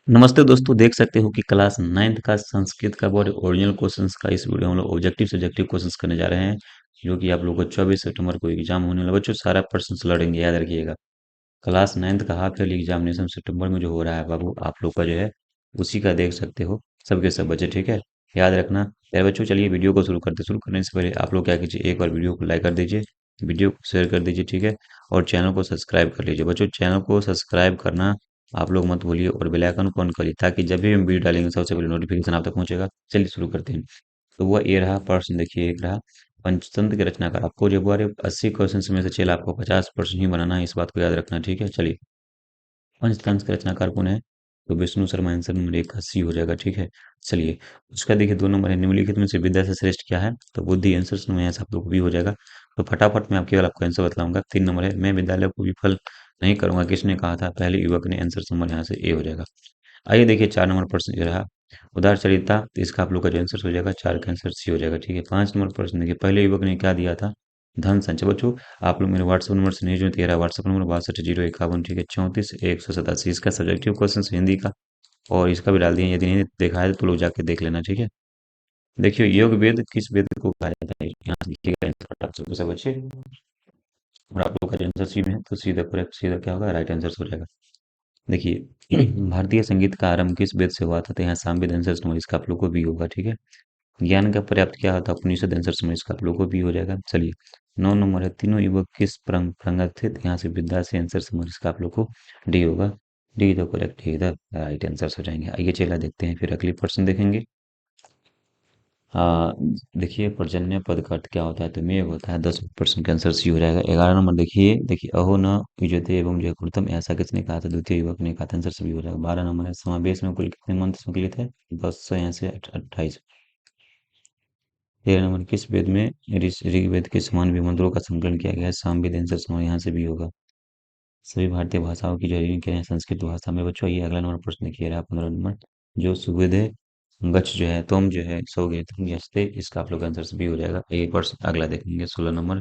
नमस्ते दोस्तों, देख सकते हो कि क्लास 9th का संस्कृत का बहुत ओरिजिनल क्वेश्चंस का इस वीडियो में हम लोग ऑब्जेक्टिव सब्जेक्टिव क्वेश्चंस करने जा रहे हैं, जो कि आप लोगों को 24 सितंबर को एग्जाम होने वाला। बच्चों सारा प्रश्न लड़ेंगे, याद रखिएगा। क्लास 9th का हाफ ईयरली एग्जामिनेशन सितंबर में जो हो रहा है बाबू, आप लोग का जो है उसी का देख सकते हो। सबके सब बच्चे, ठीक है, याद रखना। यार बच्चों चलिए वीडियो को शुरू करने से पहले आप लोग क्या कीजिए, एक बार वीडियो को लाइक कर दीजिए, वीडियो को शेयर कर दीजिए, ठीक है। और चैनल को सब्सक्राइब कर लीजिए बच्चों, चैनल को सब्सक्राइब करना आप लोग मत भूलिए, और बेल आइकन को ऑन करिए ताकि जब भी हम वीडियो डालेंगे सबसे पहले नोटिफिकेशन आप तक पहुंचेगा। चलिए शुरू करते हैं। तो वह ये रहा प्रश्न, देखिए एक रहा, पंचतंत्र के रचनाकार। आपको जब 80 क्वेश्चन में से चल आपको 50% ही बनाना है, इस बात को याद रखना, ठीक है। चलिए, पंचतंत्र के रचनाकार कौन है? तो विष्णु शर्मा, आंसर नंबर 1 का सी हो जाएगा, ठीक है। चलिए, उसका देखिए 2 नंबर है, निम्नलिखित में से विद्या से श्रेष्ठ क्या है? तो बुद्धि, आंसर नंबर यहाँ से आप लोग को भी हो जाएगा। तो फटाफट मैं आपके आपको आंसर बतलाऊंगा। 3 नंबर है, मैं विद्यालय को विफल नहीं करूंगा, किसने कहा था? पहले युवक ने, आंसर नंबर यहाँ से ए हो जाएगा। आइए देखिए 4 नंबर प्रश्न जो रहा, उदारचरिता, तो इसका आप लोग का जो आंसर हो जाएगा 4 का आंसर सी हो जाएगा, ठीक है। 5 नंबर प्रश्न देखिए, पहले युवक ने क्या दिया था? धन संचय। बच्चों आप लोग मेरे व्हाट्सएप नंबर से नहीं जो, 13 व्हाट्सएप नंबर 62 051, ठीक है, 34 187। इसका सब्जेक्टिव क्वेश्चन हिंदी का, और इसका भी डाल दिए, यदि नहीं देखा है तो लोग जाके देख लेना, ठीक है। देखिए, योग वेद किस वेद को कहा जाता है? यहाँ से लिखिएगा आंसर फटाक से सब बच्चे। और आप लोग का जो आंसर सी में है, तो सीधा करेक्ट, सीधा क्या होगा, राइट आंसर हो जाएगा। देखिए भारतीय संगीत का आरंभ किस वेद से हुआ था? तो यहाँ सामवेद, आंसर समझ, इसका आप लोग को भी होगा, ठीक है। ज्ञान का पर्याप्त क्या होता है? उपनिषद, आंसर समझ, इसका आप लोग को भी हो जाएगा। चलिए, 9 नंबर है, तीनों युवक किस परंपरा थे? तो यहाँ से विद्या से, आंसर समझ, इसका आप लोग को डी होगा। D the correct, D the right answer हो जाएंगे। आइए चला देखते हैं, फिर अगली प्रश्न देखेंगे। हाँ, देखिए पर्जन्य पद का अर्थ क्या होता है? तो में होता है। 10% का आंसर सी हो जाएगा। 11 नंबर देखिए, अहो न युज्यते एवं जो कृतम, ऐसा किसने कहा था? द्वितीय युवक ने कहा था, आंसर सभी हो जाएगा। 12 नंबर है, समावेश में कुल कितने मंत्र संकलित है? 10 से यहाँ से 28। 13 नंबर, किस वेद में ऋग्वेद के समान भी मंत्रों का संकलन किया गया है? सामवेद, आंसर समान यहाँ से भी होगा। सभी भारतीय भाषाओं की जो क्या है, संस्कृत भाषा में। बच्चों ये अगला नंबर प्रश्न देखिए रहा, 15 नंबर, जो सुविधे गच्छ जो है, तुम जो है सोगे, तुम यस्ते, इसका आप लोग आंसर भी हो जाएगा। एक प्रश्न अगला देखेंगे, 16 नंबर,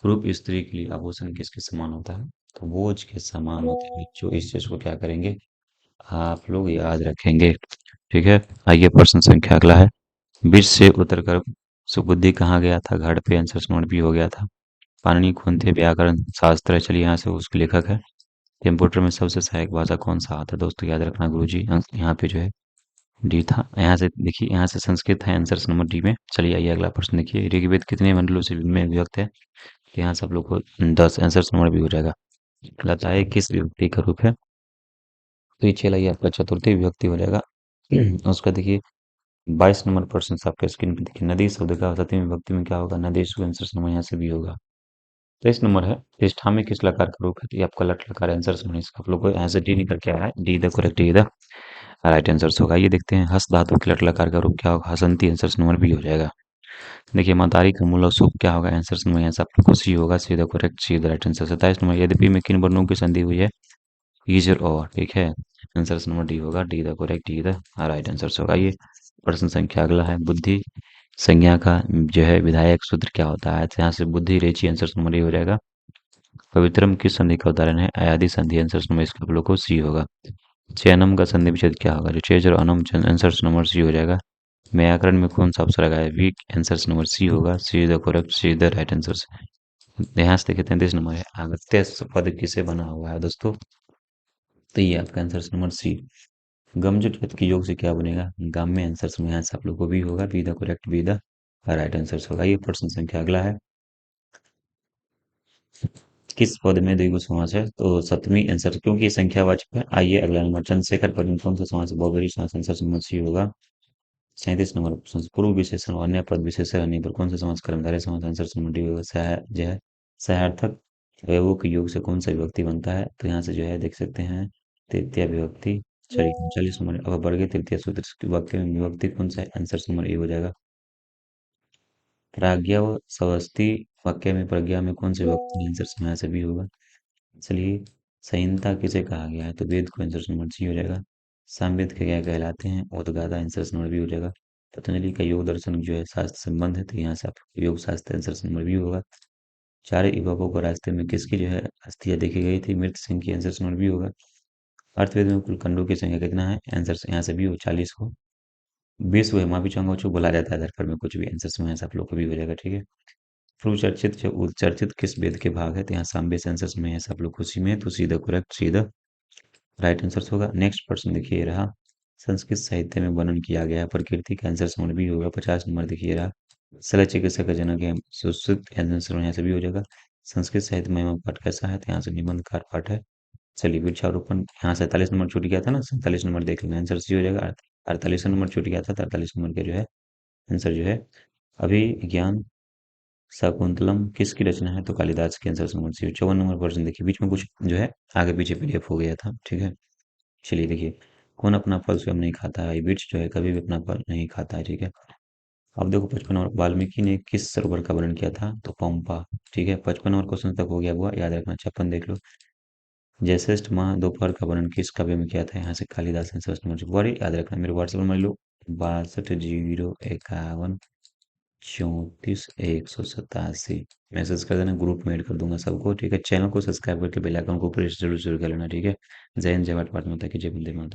पुरुष स्त्री के लिए आभूषण किसके समान होता है? तो बोझ के समान होते हैं बच्चों। इस चीज को क्या करेंगे, आप लोग याद रखेंगे, ठीक है। आइए प्रश्न संख्या अगला है, बीच से उतरकर सुबुद्धि कहाँ गया था? घाट पे, आंसर नंबर बी हो गया था। पाणिनि कौन थे? व्याकरण शास्त्र। चलिए यहाँ से उसके लेखक है। कंप्यूटर में सबसे सहायक भाषा कौन सा आता है? दोस्तों याद रखना, गुरुजी यहाँ पे जो है डी था। यहाँ से देखिए, यहाँ से संस्कृत है, आंसर नंबर डी में। चलिए आइए अगला प्रश्न देखिए, ऋग्वेद कितने मंडलों से में विभक्त है? तो यहाँ से आप लोग को 10, आंसर नंबर भी हो जाएगा। लताए किस विभक्ति का रूप है? तो ये चलिए आपका चतुर्थी विभक्ति हो जाएगा। उसका देखिए 22 नंबर प्रश्न आपके स्क्रीन पे देखिए, नदी शब्द का सप्तमी विभक्ति में क्या होगा? नदेश, आंसर नंबर यहाँ से भी होगा। 23 नंबर है, प्रतिष्ठा में किस लकार का रूप है? तो ये आपका लट लकार, आंसर समझ, इसका आप लोग को यहाँ से डी निकल के आया है। D the correct, D the right answer होगा। ये देखते हैं, हस्त धातु के लट लकार का रूप क्या होगा? हसंती, आंसर नंबर बी हो जाएगा। देखिए मदारी का मूल और सूप क्या होगा? आंसर नंबर यहाँ से आप लोग को सी होगा। See the correct, see the right answer. 27 number, यद्यपि में किन वर्णों की संधि हुई है? ईजर और, ठीक है, आंसर नंबर डी होगा। D the correct, D the right answer होगा। ये प्रश्न संख्या अगला है, बुद्धि संज्ञा का जो है विधायक सूत्र क्या होता है? तो यहाँ से बुद्धि रेची, आंसर नंबर ए हो जाएगा। पवित्रम किस संधि का उदाहरण है? अयादि संधि, आंसर नंबर इसका आप लोग को सी होगा। चयनम का संधि विच्छेद क्या होगा? जो चेज और अनम, आंसर नंबर सी हो जाएगा। व्याकरण में कौन सा अक्षर आएगा? वीक, आंसर नंबर सी होगा। See the correct, see the right answer. यहाँ से देखिए 33 नंबर है, अगस्त्य पद किसे बना हुआ है दोस्तों? तो ये आपका आंसर नंबर सी। गमजुट पद के योग से क्या बनेगा? गाम में, आंसर में यहाँ से आप लोग को भी होगा। Be the correct, be the right answer होगा। ये प्रश्न संख्या अगला है, किस पद में द्विगु समास है? तो सप्तमी, आंसर, क्योंकि ये संख्यावाचक है। आइए अगला नंबर, चंद्रशेखर पद में कौन सा समास है? बहुब्रीहि समास, आंसर नंबर सी होगा। 37 नंबर प्रश्न, पूर्व विशेषण और अन्य पद विशेषण अन्य पर कौन सा समास? कर्मधारय समास, आंसर नंबर डी होगा। जो है सहार्थक अवयवों के योग से कौन सा विभक्ति बनता है? तो यहाँ से जो है देख सकते हैं, तृतीय विभक्ति। चलिए 39 नंबर, अब वर्गीय तृतीय सूत्र के वाक्य में विभक्ति कौन सा है? आंसर नंबर ए हो जाएगा। प्राज्ञा व स्वस्ति वाक्य में प्रज्ञा में कौन सी विभक्ति? आंसर यहाँ से भी होगा। चलिए, संहिता किसे कहा गया है? तो वेद को, आंसर नंबर सी हो जाएगा। सामवेद के क्या कहलाते हैं? उद्गाता, आंसर नंबर बी हो जाएगा। पतंजलि का योग दर्शन जो है शास्त्र संबंध है, तो यहाँ से आप योग शास्त्र, आंसर नंबर बी होगा। चार युवकों को रास्ते में किसकी जो है अस्थियां देखी गई थी? मृत सिंह की, आंसर नंबर बी होगा। अर्थवेद में कुल खंडों की संख्या कितना है? आंसर यहाँ से भी हो 40 हो, 20 हुए, माफी चाहूंगा, जो बोला जाता है दरफर में कुछ भी आंसर में, ऐसा आप लोग को भी हो जाएगा, ठीक है। चर्चित जो चर्चित किस वेद के भाग है? तो यहाँ सामवेद से आंसर में है, सब लोग खुशी में है, तो सीधा करेक्ट, सीधा राइट आंसर होगा। नेक्स्ट प्रश्न देखिए ये रहा, संस्कृत साहित्य में वर्णन किया गया है प्रकृति का आंसर समझ भी होगा, 50 नंबर देखिए रहा। शल्य चिकित्सक का जनक है सुश्रुत, आंसर यहाँ से भी हो जाएगा। संस्कृत साहित्य में महिमा पाठ कैसा है? तो यहाँ से निबंधकार पाठ है। चलिए वृक्षारोपण, यहाँ 47 नंबर छूट गया था ना, 47 नंबर देख लेना, आंसर सी हो जाएगा। 48 नंबर छूट गया था, तो 48 नंबर का जो है आंसर जो है अभिज्ञान शाकुंतलम किसकी रचना है? तो कालिदास के, आंसर नंबर सी। 54 नंबर प्रश्न देखिए, बीच में कुछ जो है आगे पीछे पीडीएफ हो गया था, ठीक है। चलिए देखिए, कौन अपना फल स्वयं नहीं खाता है? वृक्ष जो है कभी भी अपना फल नहीं खाता है, ठीक है। अब देखो 55 नंबर, वाल्मीकि ने किस सरोवर का वर्णन किया था? तो पंपा, ठीक है। 55 नंबर क्वेश्चन तक हो गया हुआ, याद रखना। 56 देख लो, जयश्रेष्ठ माह दोपहर का वर्णन किस काव्य में किया था? यहाँ से कालिदास ने। फर्स्ट नंबर वर्ड याद रखना, मेरे व्हाट्सएप नंबर लो, 62 0 51 34 187। मैसेज कर देना, ग्रुप में ऐड कर दूंगा सबको, ठीक है। चैनल को सब्सक्राइब करके बेल आइकन को प्रेस जरूर जरूर कर लेना, ठीक है। जय हिंद, जय भारत माता की जय, वंदे मातरम।